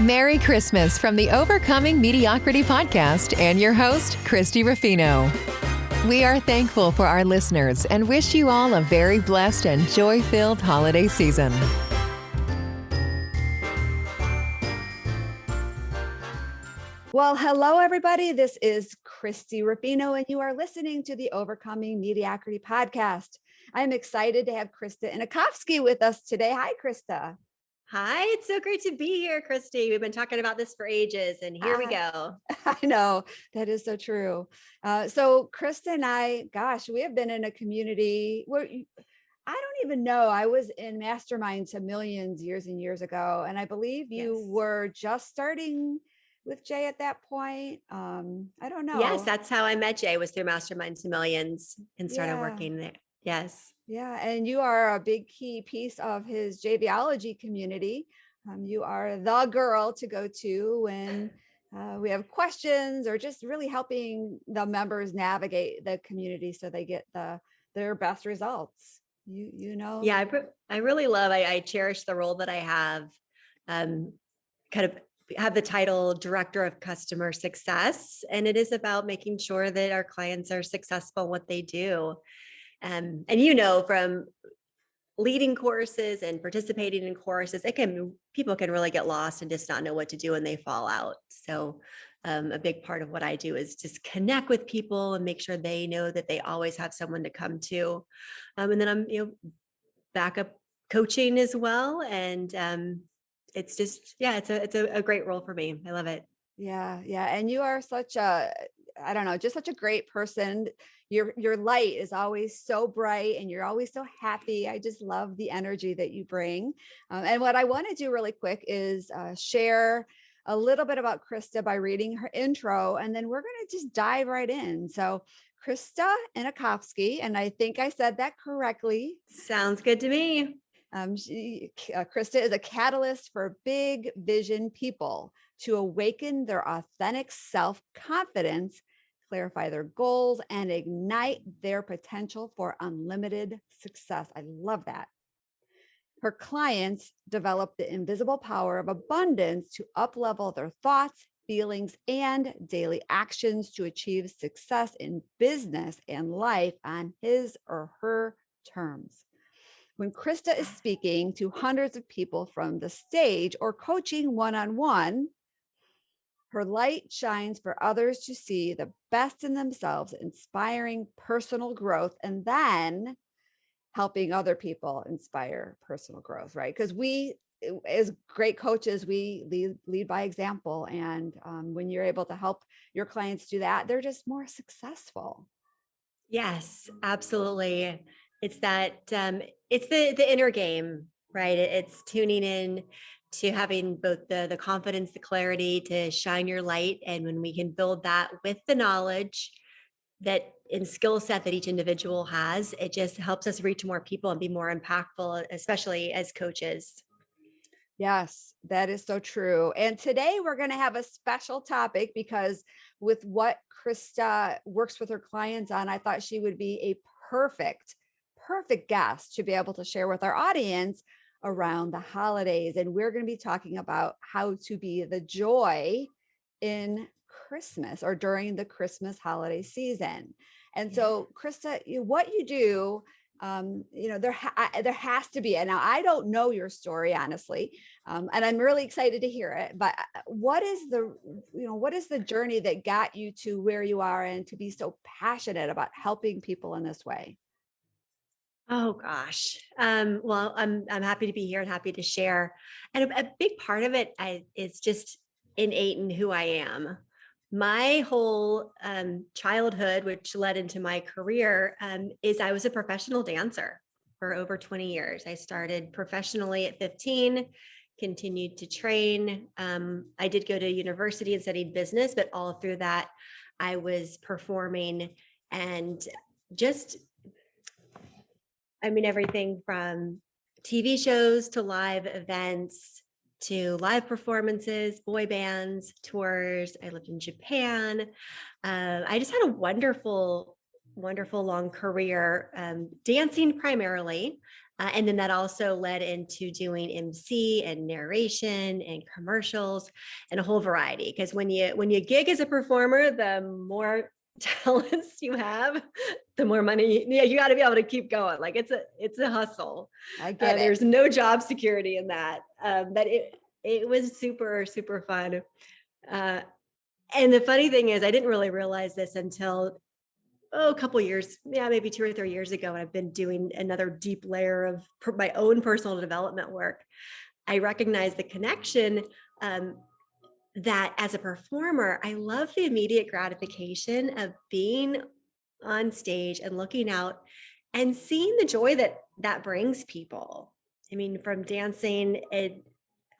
Merry Christmas from the Overcoming Mediocrity podcast and your host, Krista Ruffino. We are thankful for our listeners and wish you all a very blessed and joy-filled holiday season. Well, hello, everybody. This is Krista Ruffino, and you are listening to the Overcoming Mediocrity podcast. I'm excited to have Krista Inochovsky with us today. Hi, Krista. Hi, it's so great to be here, Christy. We've been talking about this for ages, and here we go. I know, that is so true. So Krista and I, we have been in a community where I don't even know. I was in Mastermind to Millions years and years ago, and I believe you were just starting with Jay at that point. I don't know. Yes, that's how I met Jay, was through Mastermind to Millions and started working there. Yes. Yeah. And you are a big key piece of his JVology community. You are the girl to go to when we have questions or just really helping the members navigate the community so they get their best results. You know? Yeah, I really love, I cherish the role that I have, kind of have the title Director of Customer Success. And it is about making sure that our clients are successful in what they do. And from leading courses and participating in courses, people can really get lost and just not know what to do and they fall out. So a big part of what I do is just connect with people and make sure they know that they always have someone to come to. And then I'm, backup coaching as well. And it's just, it's a great role for me. I love it. Yeah. And you are such just such a great person. Your light is always so bright and you're always so happy. I just love the energy that you bring. And what I want to do really quick is share a little bit about Krista by reading her intro, and then we're going to just dive right in. So Krista Inochovsky, and I think I said that correctly. Sounds good to me. Krista is a catalyst for big vision people to awaken their authentic self-confidence, clarify their goals, and ignite their potential for unlimited success. I love that. Her clients develop the invisible power of abundance to uplevel their thoughts, feelings, and daily actions to achieve success in business and life on his or her terms. When Krista is speaking to hundreds of people from the stage or coaching one-on-one, her light shines for others to see the best in themselves, inspiring personal growth, and then helping other people inspire personal growth, right? Because we, as great coaches, we lead by example. And when you're able to help your clients do that, they're just more successful. Yes, absolutely. It's that, it's the inner game, right? It's tuning in to having both the confidence, the clarity to shine your light. And when we can build that with the knowledge that and skill set that each individual has, it just helps us reach more people and be more impactful, especially as coaches. Yes, that is so true. And today we're going to have a special topic because with what Krista works with her clients on, I thought she would be a perfect guest to be able to share with our audience around the holidays. And we're going to be talking about how to be the joy in Christmas or during the Christmas holiday season. And so, Krista, what you do, there has to be, and now I don't know your story, honestly, and I'm really excited to hear it, but what is the journey that got you to where you are and to be so passionate about helping people in this way? Oh gosh. Well, I'm happy to be here and happy to share. And a big part of it is just innate in who I am. My whole childhood, which led into my career, is I was a professional dancer for over 20 years. I started professionally at 15, continued to train. I did go to university and studied business, but all through that, I was performing and just everything from TV shows to live events to live performances, boy bands, tours. I lived in Japan. I just had a wonderful long career, dancing primarily, And then that also led into doing MC and narration and commercials and a whole variety. Because when you gig as a performer, the more talents you have, the more money you got to be able to keep going. Like it's a hustle. I get it. There's no job security in that. But it was super, super fun. And the funny thing is, I didn't really realize this until a couple years, maybe 2 or 3 years ago. And I've been doing another deep layer of my own personal development work. I recognize the connection that as a performer, I love the immediate gratification of being on stage and looking out and seeing the joy that brings people. I mean, from dancing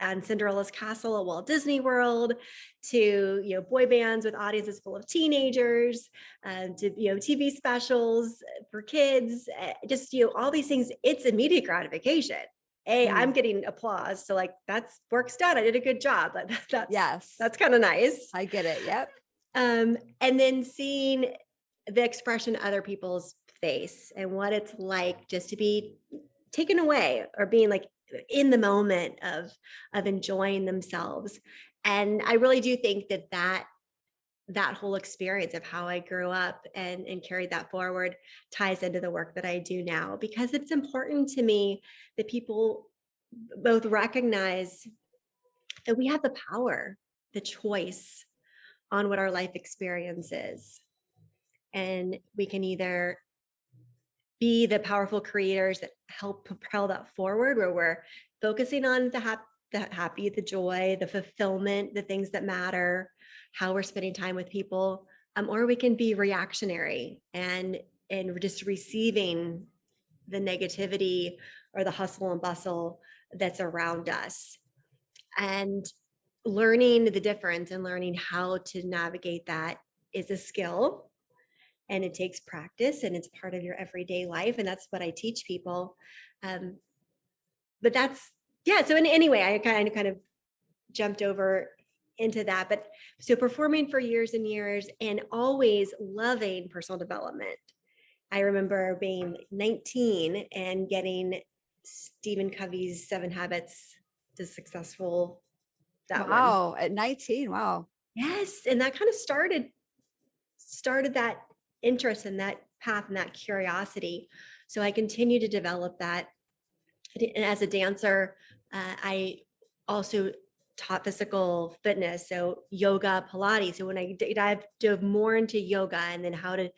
on Cinderella's Castle at Walt Disney World to, boy bands with audiences full of teenagers, to, TV specials for kids, just, all these things, it's immediate gratification. I'm getting applause. So like, that's work's done. I did a good job. That's kind of nice. I get it. Yep. And then seeing the expression other people's face and what it's like just to be taken away or being like in the moment of enjoying themselves. And I really do think that whole experience of how I grew up and carried that forward ties into the work that I do now, because it's important to me that people both recognize that we have the power, the choice on what our life experience is. And we can either be the powerful creators that help propel that forward, where we're focusing on the happy, the joy, the fulfillment, the things that matter, how we're spending time with people, or we can be reactionary and just receiving the negativity or the hustle and bustle that's around us. And learning the difference and learning how to navigate that is a skill, and it takes practice, and it's part of your everyday life. And that's what I teach people. But that's, so anyway, I kind of jumped over into that. But so performing for years and years and always loving personal development. I remember being 19 and getting Stephen Covey's 7 Habits to Successful. Wow. At 19. Wow. Yes. And that kind of started that interest in that path and that curiosity. So I continue to develop that. And as a dancer, I also taught physical fitness, so yoga, Pilates. So when I dove more into yoga and then how to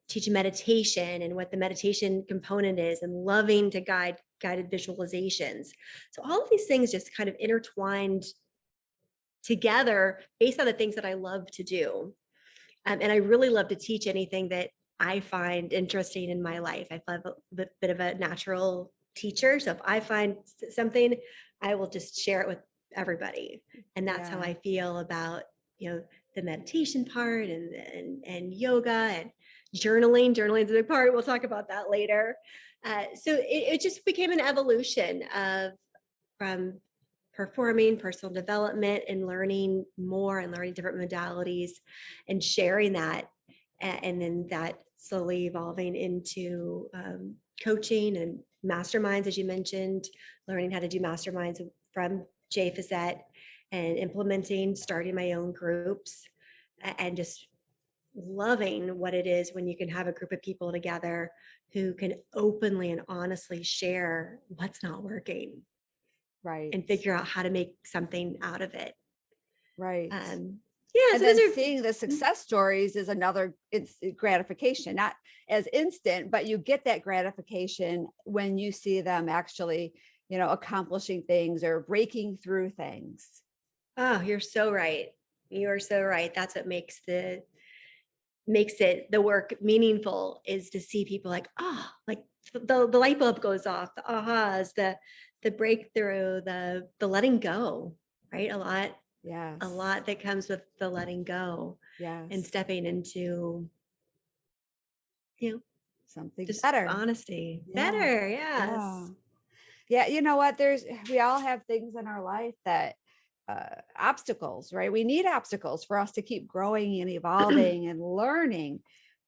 teach meditation and what the meditation component is, and loving to guided visualizations. So all of these things just kind of intertwined together based on the things that I love to do. And I really love to teach anything that I find interesting in my life. I have a bit of a natural teacher. So if I find something, I will just share it with everybody. And that's how I feel about, the meditation part and yoga and journaling. Journaling is a big part. We'll talk about that later. So it just became an evolution from performing, personal development, and learning more and learning different modalities and sharing that. And then that slowly evolving into coaching and masterminds, as you mentioned, learning how to do masterminds from JVology and starting my own groups, and just loving what it is when you can have a group of people together who can openly and honestly share what's not working. Right. And figure out how to make something out of it. Right. And so then seeing the success stories is another, it's gratification, not as instant, but you get that gratification when you see them actually, accomplishing things or breaking through things. Oh, you're so right. You are so right. That's what makes it the work meaningful, is to see people like, like the light bulb goes off, the ahas, the breakthrough, the letting go, right? A lot that comes with the letting go, and stepping into, something just better, honesty, better. Yes. Yeah. You know what? We all have things in our life that obstacles, right? We need obstacles for us to keep growing and evolving and learning.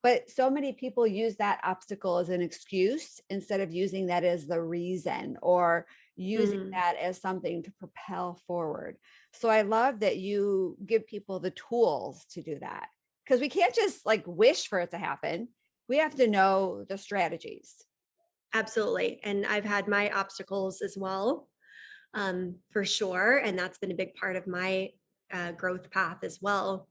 But so many people use that obstacle as an excuse instead of using that as the reason, or using that as something to propel forward. So I love that you give people the tools to do that, because we can't just like wish for it to happen. We have to know the strategies. Absolutely. And I've had my obstacles as well, for sure. And that's been a big part of my growth path as well.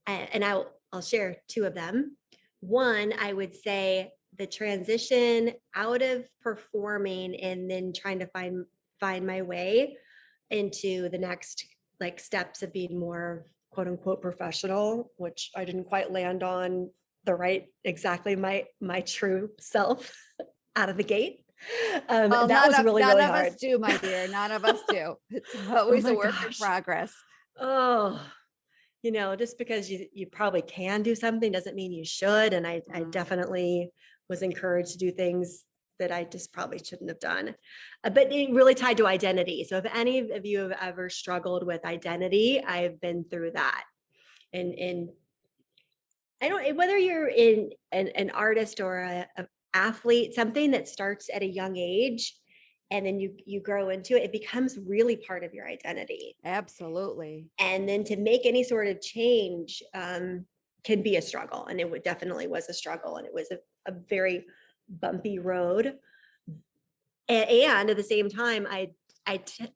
And I'll share two of them. One, I would say the transition out of performing and then trying to find my way into the next like steps of being more quote unquote professional, which I didn't quite land on the right, exactly my true self out of the gate. Well, That was really, none really of hard. us do, my dear. None of us do. It's Oh always a my work in gosh. progress. Oh, just because you probably can do something doesn't mean you should. And I definitely was encouraged to do things that I just probably shouldn't have done. But it really tied to identity. So if any of you have ever struggled with identity, I've been through that. And I don't, whether you're an artist or a athlete, something that starts at a young age and then you grow into it, it becomes really part of your identity. Absolutely. And then to make any sort of change can be a struggle. And it definitely was a struggle. And it was a very bumpy road. And at the same time, I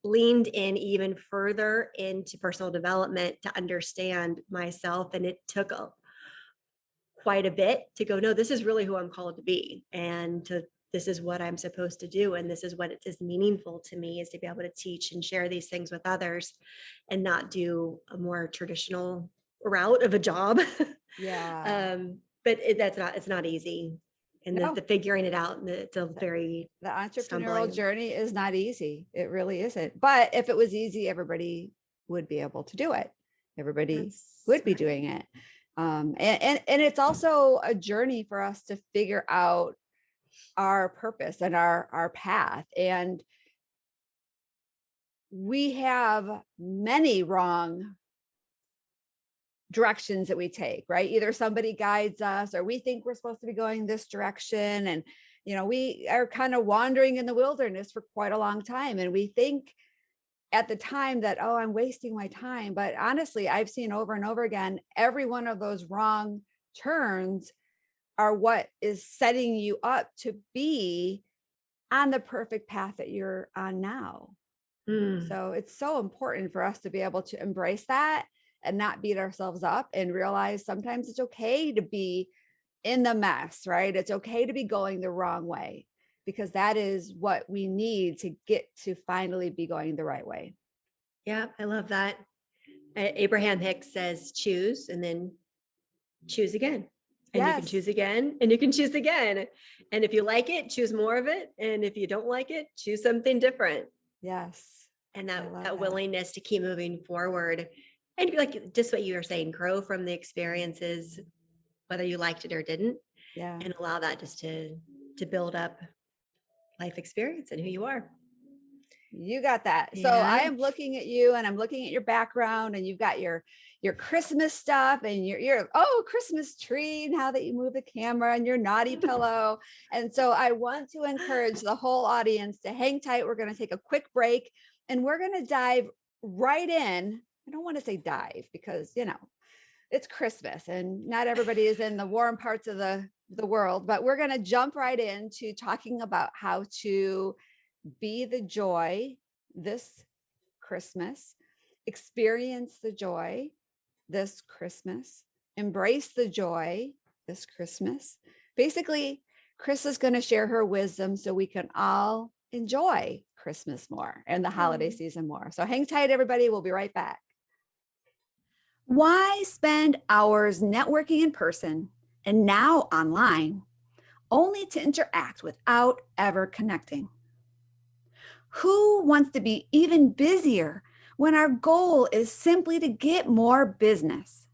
leaned in even further into personal development to understand myself. And it took quite a bit to go, no, this is really who I'm called to be. And this is what I'm supposed to do. And this is what it is meaningful to me, is to be able to teach and share these things with others and not do a more traditional route of a job. Yeah. But it's not easy. And No. the figuring it out, and it's a very The entrepreneurial stumbling. journey is not easy. It really isn't. But if it was easy, everybody would be able to do it. Everybody would be doing it. And it's also a journey for us to figure out our purpose and our path. And we have many wrong directions that we take, right? Either somebody guides us, or we think we're supposed to be going this direction. And, we are kind of wandering in the wilderness for quite a long time. And we think at the time that, oh, I'm wasting my time. But honestly, I've seen over and over again, every one of those wrong turns are what is setting you up to be on the perfect path that you're on now. So it's so important for us to be able to embrace that and not beat ourselves up, and realize sometimes it's okay to be in the mess, right? It's okay to be going the wrong way, because that is what we need to get to finally be going the right way. Yeah, I love that. Abraham Hicks says, choose and then choose again. And you can choose again, and you can choose again. And if you like it, choose more of it. And if you don't like it, choose something different. Yes. And that willingness to keep moving forward. And like just what you were saying, grow from the experiences, whether you liked it or didn't. Yeah. And allow that just to build up life experience and who you are. You got that. So I am looking at you, and I'm looking at your background, and you've got your Christmas stuff, and your Christmas tree, now that you move the camera, and your naughty pillow. And so I want to encourage the whole audience to hang tight. We're going to take a quick break, and we're going to dive right in. I don't want to say dive, because, it's Christmas and not everybody is in the warm parts of the world, but we're going to jump right into talking about how to be the joy this Christmas, experience the joy this Christmas, embrace the joy this Christmas. Basically, Chris is going to share her wisdom so we can all enjoy Christmas more and the holiday season more. So hang tight, everybody. We'll be right back. Why spend hours networking in person and now online, only to interact without ever connecting? Who wants to be even busier when our goal is simply to get more business?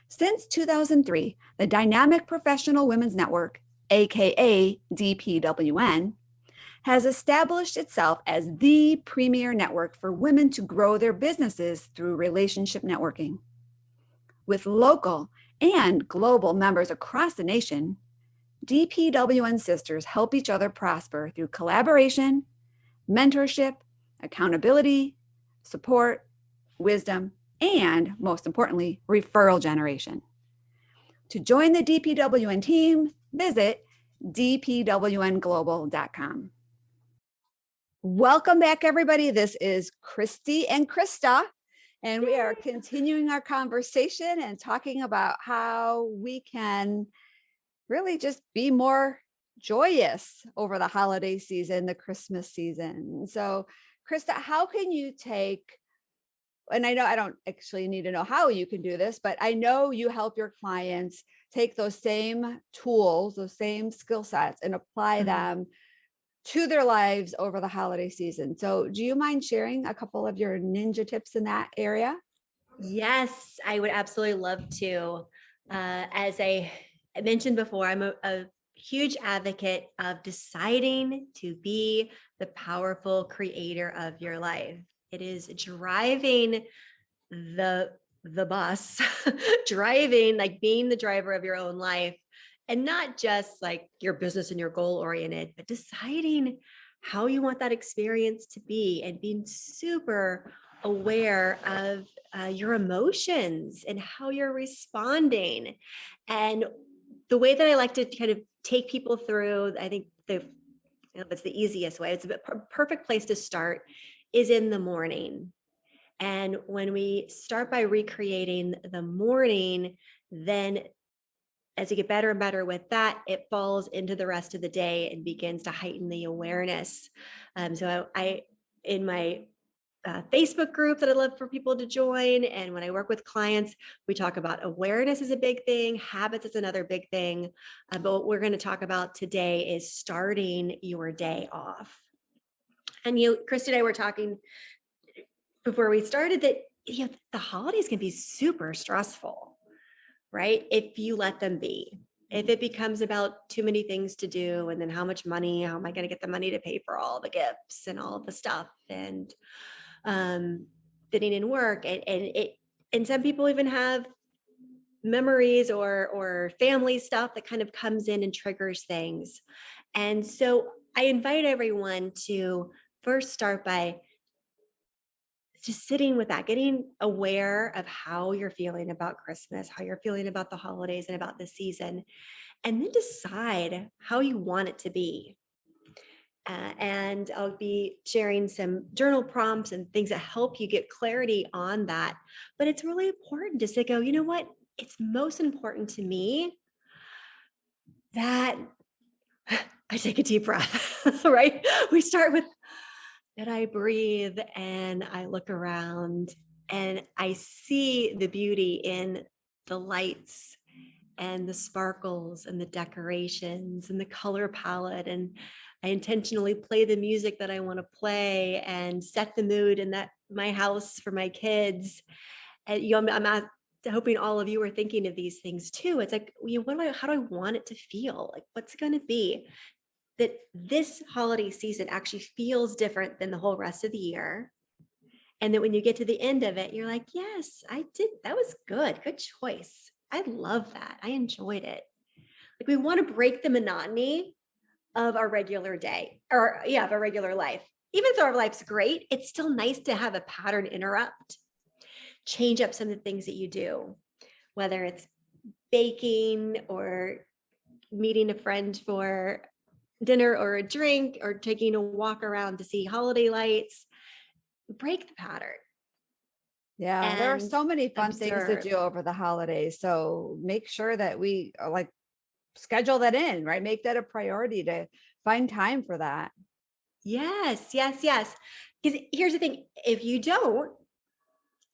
Since 2003, the Dynamic Professional Women's Network, aka DPWN, has established itself as the premier network for women to grow their businesses through relationship networking. With local and global members across the nation, DPWN sisters help each other prosper through collaboration, mentorship, accountability, support, wisdom, and most importantly, referral generation. To join the DPWN team, visit dpwnglobal.com. Welcome back, everybody. This is Christy and Krista, and we are continuing our conversation and talking about how we can really just be more joyous over the holiday season, the Christmas season. So, Krista, how can you take, and I know I don't actually need to know how you can do this, but I know you help your clients take those same tools, those same skill sets, and apply them to their lives over the holiday season. So do you mind sharing a couple of your ninja tips in that area? Yes, I would absolutely love to. As I mentioned before, I'm a huge advocate of deciding to be the powerful creator of your life. It is driving the bus, driving, like being the driver of your own life, and not just like your business and your goal oriented, but deciding how you want that experience to be and being super aware of your emotions and how you're responding. And the way that I like to kind of take people through, I think that's the easiest way. It's a perfect place to start is in the morning. And when we start by recreating the morning, then as you get better and better with that, it falls into the rest of the day and begins to heighten the awareness. So I in my Facebook group that I love for people to join, and when I work with clients, we talk about awareness is a big thing, habits is another big thing. But what we're going to talk about today is starting your day off. And Krista and I were talking before we started that the holidays can be super stressful, right? If you let them be. If it becomes about too many things to do, and then how am I going to get the money to pay for all the gifts and all the stuff and fitting in work, and some people even have memories or family stuff that kind of comes in and triggers things. And so I invite everyone to first start by just sitting with that, getting aware of how you're feeling about Christmas, how you're feeling about the holidays and about the season, and then decide how you want it to be. And I'll be sharing some journal prompts and things that help you get clarity on that. But it's really important just to go, you know what? It's most important to me that I take a deep breath, right? We start with that I breathe and I look around and I see the beauty in the lights and the sparkles and the decorations and the color palette. And I intentionally play the music that I want to play and set the mood in my house for my kids. And I'm hoping all of you are thinking of these things too. It's like, how do I want it to feel? Like, what's it going to be? That this holiday season actually feels different than the whole rest of the year. And that when you get to the end of it, you're like, yes, I did. That was good. Good choice. I love that. I enjoyed it. Like, we want to break the monotony of our regular day of our regular life. Even though our life's great, it's still nice to have a pattern interrupt, change up some of the things that you do, whether it's baking or meeting a friend for dinner or a drink or taking a walk around to see holiday lights. Break the pattern. Yeah, there are so many fun things to do over the holidays. So make sure that we schedule that in, right? Make that a priority to find time for that. Yes. Because here's the thing, if you don't,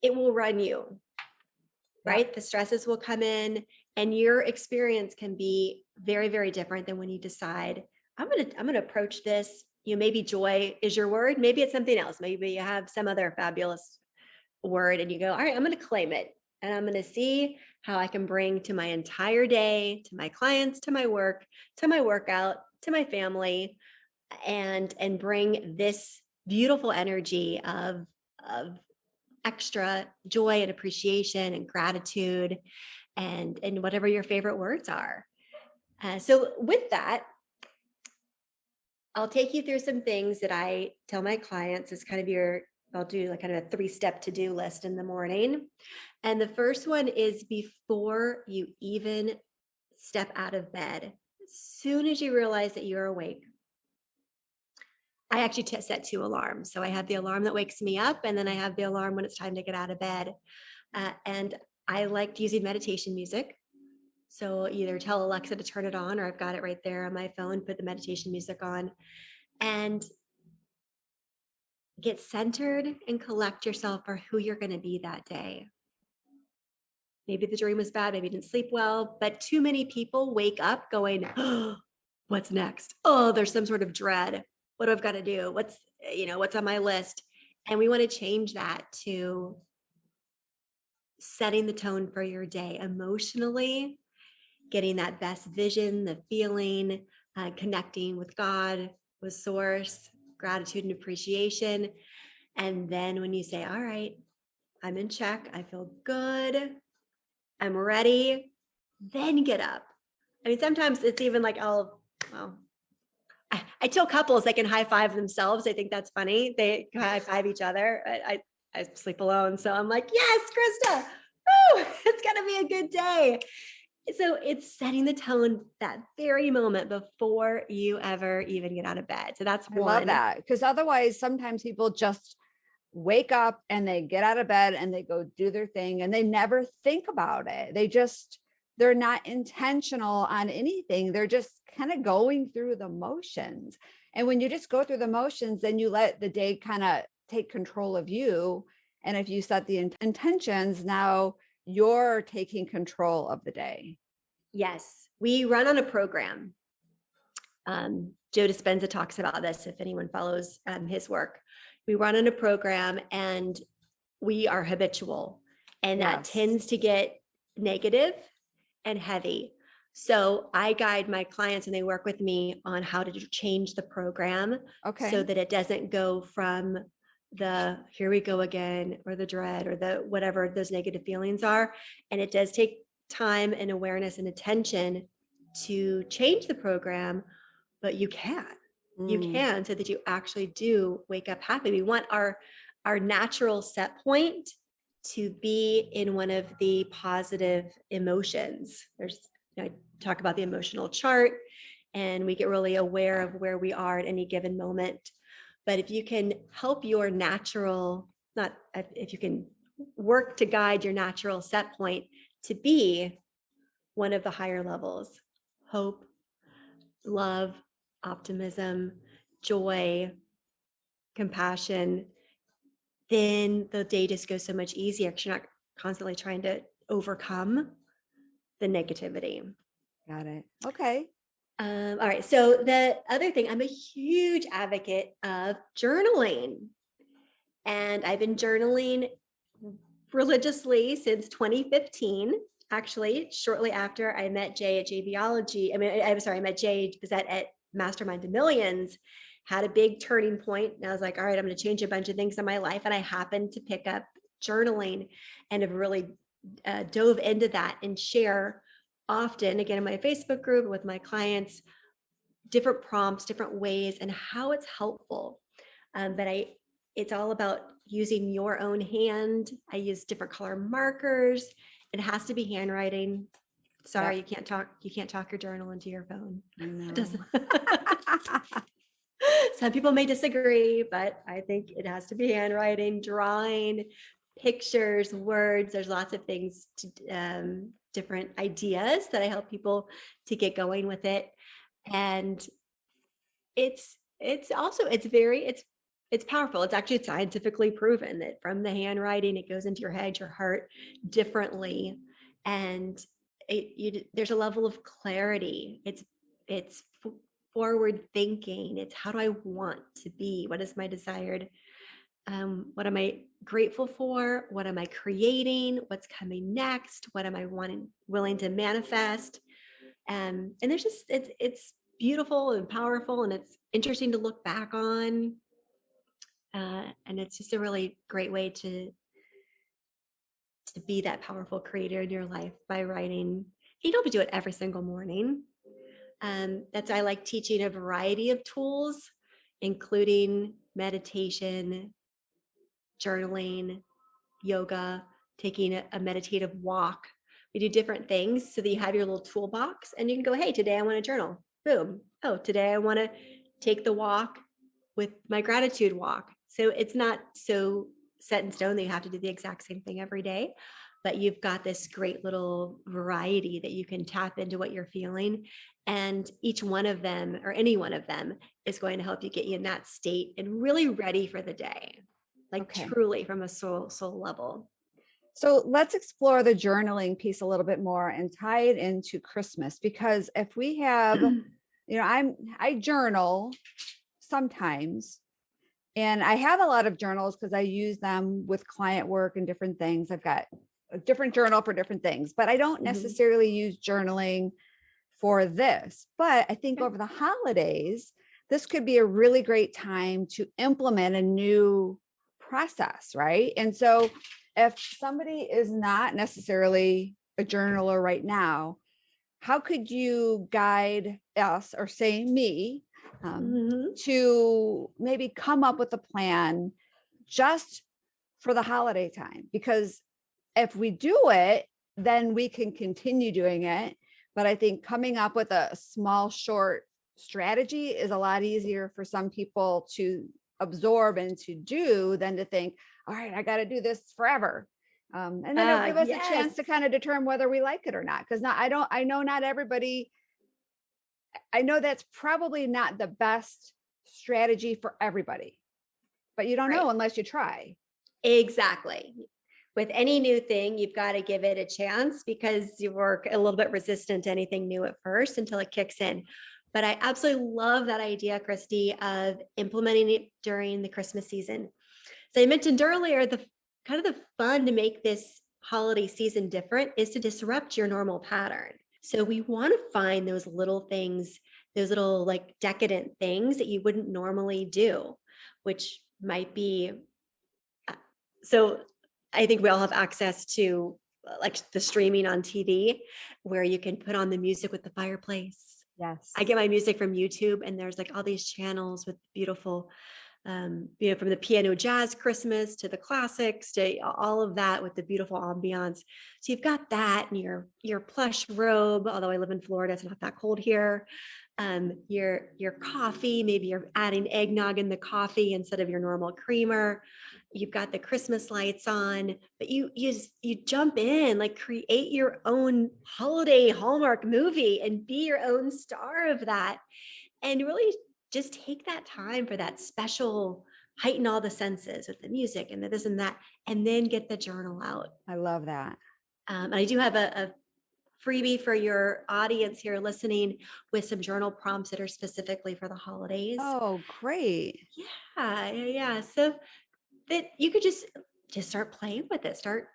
it will run you, right? Yeah. The stresses will come in and your experience can be very, very different than when you decide, I'm going to approach this. Maybe joy is your word. Maybe it's something else. Maybe you have some other fabulous word and you go, all right, I'm going to claim it. And I'm going to see how I can bring to my entire day, to my clients, to my work, to my workout, to my family, and bring this beautiful energy of extra joy and appreciation and gratitude and whatever your favorite words are. So with that, I'll take you through some things that I tell my clients is kind of I'll do like kind of a 3-step to-do list in the morning. And the first one is before you even step out of bed, as soon as you realize that you're awake. I actually set 2 alarms. So I have the alarm that wakes me up, and then I have the alarm when it's time to get out of bed. And I liked using meditation music. So either tell Alexa to turn it on, or I've got it right there on my phone, put the meditation music on, and get centered and collect yourself for who you're going to be that day. Maybe the dream was bad, maybe you didn't sleep well, but too many people wake up going, oh, what's next? Oh, there's some sort of dread. What do I've got to do? What's on my list? And we want to change that to setting the tone for your day emotionally, getting that best vision, the feeling, connecting with God, with source, gratitude and appreciation. And then when you say, all right, I'm in check, I feel good, I'm ready, then get up. I mean, sometimes it's even like, I tell couples they can high five themselves. I think that's funny. They high five each other. I sleep alone. So I'm like, yes, Krista, woo, it's going to be a good day. So it's setting the tone that very moment before you ever even get out of bed. So that's I one. love that, because otherwise sometimes people just wake up and they get out of bed and they go do their thing and they never think about it. They're not intentional on anything. They're just kind of going through the motions. And when you just go through the motions, then you let the day kind of take control of you. And if you set the intentions, now you're taking control of the day. Yes, we run on a program. Joe Dispenza talks about this if anyone follows his work. We run on a program and we are habitual, and that tends to get negative and heavy. So I guide my clients and they work with me on how to change the program so that it doesn't go from the here we go again, or the dread, or the whatever those negative feelings are. And it does take time and awareness and attention to change the program, but you can so that you actually do wake up happy. We want our natural set point to be in one of the positive emotions. I talk about the emotional chart, and we get really aware of where we are at any given moment. But if you can help your natural, if you can work to guide your natural set point to be one of the higher levels, hope, love, optimism, joy, compassion, then the day just goes so much easier because you're not constantly trying to overcome the negativity. Got it. Okay. All right. So the other thing, I'm a huge advocate of journaling. And I've been journaling religiously since 2015. Actually, shortly after I met Jay at JVology. I met Jay Bizet at Mastermind Millions, had a big turning point. And I was like, all right, I'm going to change a bunch of things in my life. And I happened to pick up journaling and have really dove into that and share often, again, in my Facebook group with my clients, different prompts, different ways, and how it's helpful. But it's all about using your own hand. I use different color markers. It has to be handwriting. Sorry, you can't talk your journal into your phone. It doesn't. Some people may disagree, but I think it has to be handwriting, drawing, pictures, words. There's lots of things different ideas that I help people to get going with it. And it's powerful. It's actually scientifically proven that from the handwriting, it goes into your head, your heart differently. And there's a level of clarity. It's forward thinking. It's how do I want to be? What is my desired? What am I grateful for? What am I creating? What's coming next? What am I willing to manifest? And there's just, it's beautiful and powerful, and it's interesting to look back on. And it's just a really great way to to be that powerful creator in your life by writing. You don't have to do it every single morning. That's why I like teaching a variety of tools, including meditation, journaling, yoga, taking a meditative walk. We do different things so that you have your little toolbox and you can go, hey, today I want to journal. Boom. Oh, today I want to take the walk with my gratitude walk. So it's not so set in stone that you have to do the exact same thing every day, but you've got this great little variety that you can tap into what you're feeling. And each one of them, or any one of them, is going to help you get you in that state and really ready for the day, like truly from a soul level. So let's explore the journaling piece a little bit more and tie it into Christmas, because if we have, I journal sometimes, and I have a lot of journals because I use them with client work and different things. I've got a different journal for different things, but I don't necessarily use journaling for this. But I think over the holidays, this could be a really great time to implement a new process, right? And so if somebody is not necessarily a journaler right now, how could you guide us, or say me, to maybe come up with a plan just for the holiday time? Because if we do it, then we can continue doing it. But I think coming up with a small, short strategy is a lot easier for some people to absorb and to do than to think, all right, I got to do this forever. And then it'll give us a chance to kind of determine whether we like it or not. Because I know not everybody, I know that's probably not the best strategy for everybody, but you don't know unless you try. Exactly. With any new thing, you've got to give it a chance, because you're a little bit resistant to anything new at first until it kicks in. But I absolutely love that idea, Christy, of implementing it during the Christmas season. So I mentioned earlier, the kind of the fun to make this holiday season different is to disrupt your normal pattern. So we want to find those little things, those little like decadent things that you wouldn't normally do, which might be, so I think we all have access to like the streaming on TV, where you can put on the music with the fireplace. Yes. I get my music from YouTube, and there's like all these channels with beautiful, from the piano jazz Christmas to the classics to all of that with the beautiful ambiance. So you've got that, and your plush robe, although I live in Florida, it's not that cold here. Your coffee, maybe you're adding eggnog in the coffee instead of your normal creamer. You've got the Christmas lights on, but you jump in, like create your own holiday Hallmark movie and be your own star of that. And really just take that time for that special, heighten all the senses with the music and the this and that, and then get the journal out. I love that. And I do have a freebie for your audience here listening with some journal prompts that are specifically for the holidays. Oh, great. Yeah. So that you could just start playing with it, start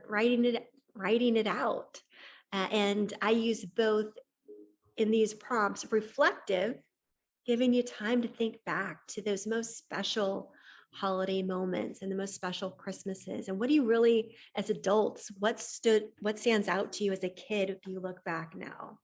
writing it out. And I use both in these prompts: reflective, giving you time to think back to those most special holiday moments and the most special Christmases. And what do you really, as adults, what stands out to you as a kid if you look back now?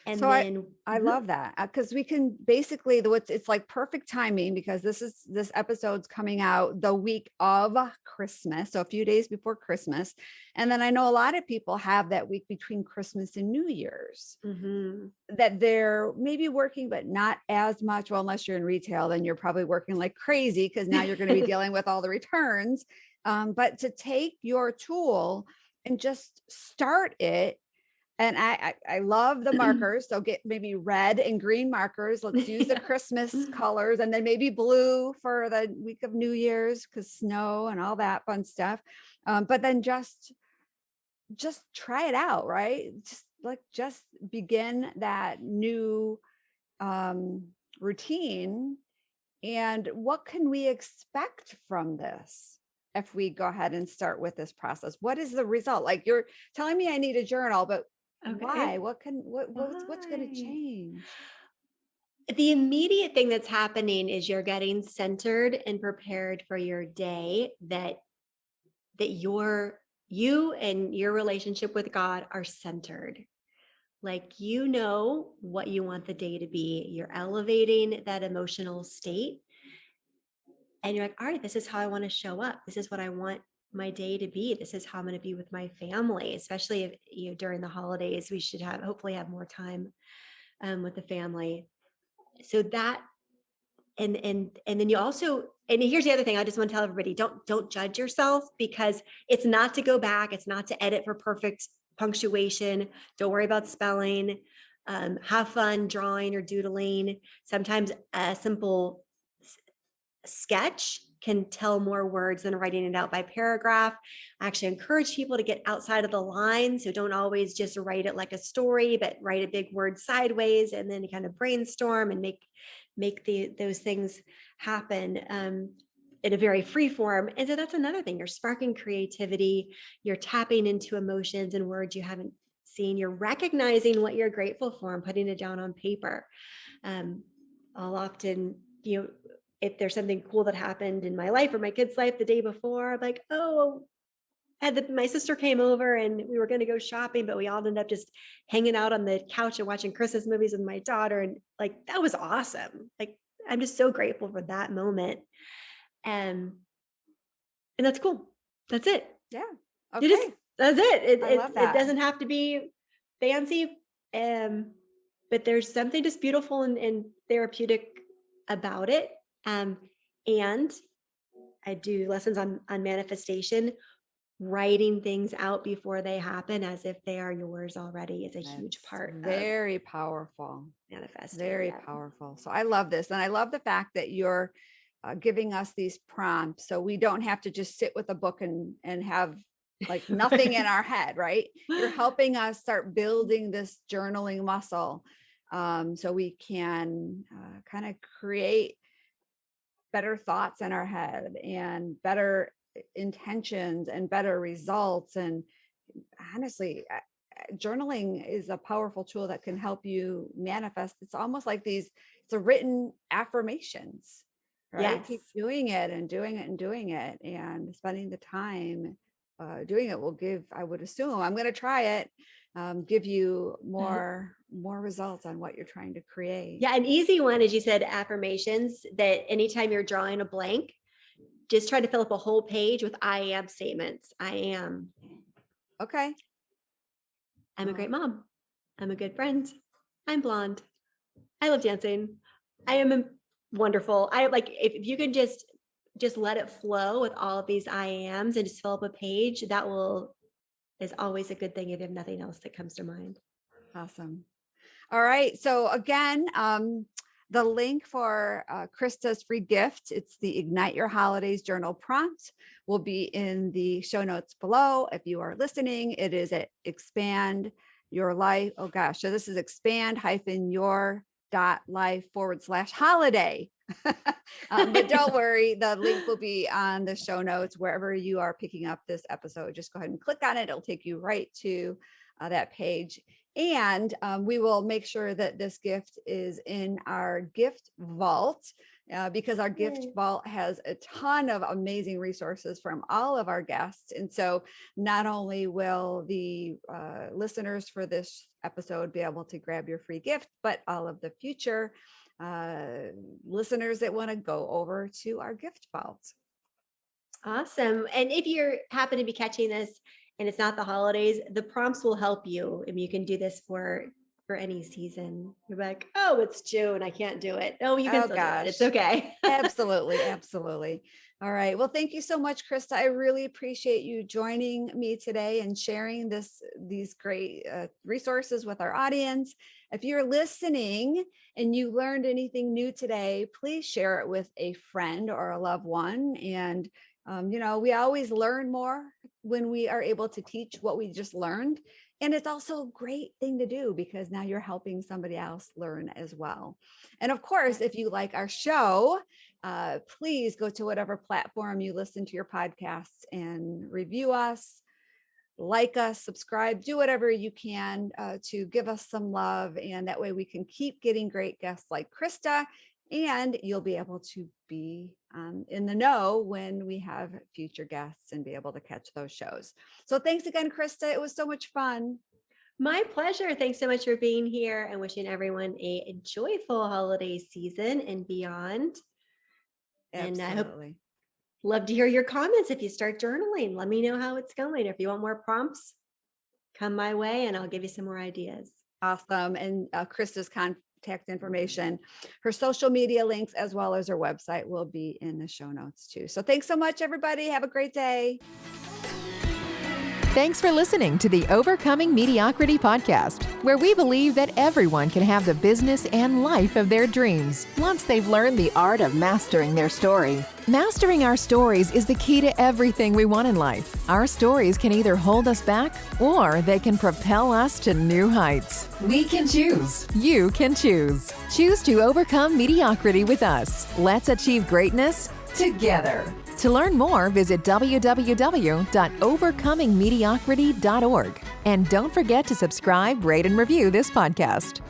And so then I love that, because we can basically, it's like perfect timing, because this episode's coming out the week of Christmas, so a few days before Christmas. And then I know a lot of people have that week between Christmas and New Year's that they're maybe working, but not as much. Well, unless you're in retail, then you're probably working like crazy, because now you're going to be dealing with all the returns. But to take your tool and just start it. And I love the markers. So get maybe red and green markers. Let's use the Christmas colors, and then maybe blue for the week of New Year's, because snow and all that fun stuff. But then just try it out, right? Just begin that new routine. And what can we expect from this if we go ahead and start with this process? What is the result? Like, you're telling me I need a journal, but why? What's going to change? The immediate thing that's happening is you're getting centered and prepared for your day that that you and your relationship with God are centered. Like, you know what you want the day to be. You're elevating that emotional state. And you're like, all right, this is how I want to show up. This is what I want my day to be. This is how I'm going to be with my family, especially if, during the holidays, we should hopefully have more time with the family. So that, and then you also, and here's the other thing I just want to tell everybody, don't judge yourself, because it's not to go back. It's not to edit for perfect punctuation. Don't worry about spelling. Have fun drawing or doodling. Sometimes a simple sketch can tell more words than writing it out by paragraph. I actually encourage people to get outside of the line. So don't always just write it like a story, but write a big word sideways and then kind of brainstorm and make those things happen in a very free form. And so that's another thing. You're sparking creativity. You're tapping into emotions and words you haven't seen. You're recognizing what you're grateful for and putting it down on paper. I'll often, if there's something cool that happened in my life or my kid's life the day before, I'm like, oh, my sister came over and we were going to go shopping, but we all ended up just hanging out on the couch and watching Christmas movies with my daughter. And like, that was awesome. Like, I'm just so grateful for that moment. And that's cool. That's it. Yeah. Okay. That's it. I love that. It doesn't have to be fancy. But there's something just beautiful and therapeutic about it. And I do lessons on manifestation. Writing things out before they happen as if they are yours already is a huge part. Very powerful. Manifesting. Very powerful. So I love this. And I love the fact that you're giving us these prompts, so we don't have to just sit with a book and have like nothing in our head, right? You're helping us start building this journaling muscle, so we can kind of create better thoughts in our head and better intentions and better results. And honestly, journaling is a powerful tool that can help you manifest. It's almost like it's a written affirmations, right? Yes. Keep doing it and doing it and doing it, and spending the time doing it will give, I would assume, I'm going to try it, give you more results on what you're trying to create. Yeah. An easy one, as you said, affirmations, that anytime you're drawing a blank, just try to fill up a whole page with I am statements. I am. Okay. I'm a great mom. I'm a good friend. I'm blonde. I love dancing. I am wonderful. I like, if you can just let it flow with all of these I ams and just fill up a page, is always a good thing if you have nothing else that comes to mind. Awesome. All right. So again, the link for Krista's free gift, it's the Ignite Your Holidays Journal prompt, will be in the show notes below. If you are listening, it is at Expand Your Life. Oh gosh. So this is expand-your.life/holiday. But don't worry, the link will be on the show notes wherever you are picking up this episode. Just go ahead and click on it. It'll take you right to that page. And we will make sure that this gift is in our gift vault, because our gift vault has a ton of amazing resources from all of our guests. And so not only will the listeners for this episode be able to grab your free gift, but all of the future listeners that want to go over to our gift vault. Awesome. And if you happen to be catching this and it's not the holidays, the prompts will help you. I mean, you can do this for any season. You're like, oh, it's June, I can't do it. No, you can still do it. It's okay. Absolutely. Absolutely. All right. Well, thank you so much, Krista. I really appreciate you joining me today and sharing these great resources with our audience. If you're listening and you learned anything new today, please share it with a friend or a loved one. And we always learn more when we are able to teach what we just learned. And it's also a great thing to do because now you're helping somebody else learn as well. And of course, if you like our show, please go to whatever platform you listen to your podcasts and review us, like us, subscribe, do whatever you can to give us some love. And that way we can keep getting great guests like Krista And you'll be able to be in the know when we have future guests and be able to catch those shows. So thanks again, Krista. It was so much fun. My pleasure. Thanks so much for being here and wishing everyone a joyful holiday season and beyond. Absolutely. And I hope, love to hear your comments if you start journaling. Let me know how it's going. If you want more prompts, come my way and I'll give you some more ideas. Awesome. And Krista's contact information, her social media links, as well as her website will be in the show notes too. So thanks so much, everybody. Have a great day. Thanks for listening to the Overcoming Mediocrity podcast, where we believe that everyone can have the business and life of their dreams once they've learned the art of mastering their story. Mastering our stories is the key to everything we want in life. Our stories can either hold us back or they can propel us to new heights. We can choose. You can choose. Choose to overcome mediocrity with us. Let's achieve greatness together. To learn more, visit www.overcomingmediocrity.org. And don't forget to subscribe, rate, and review this podcast.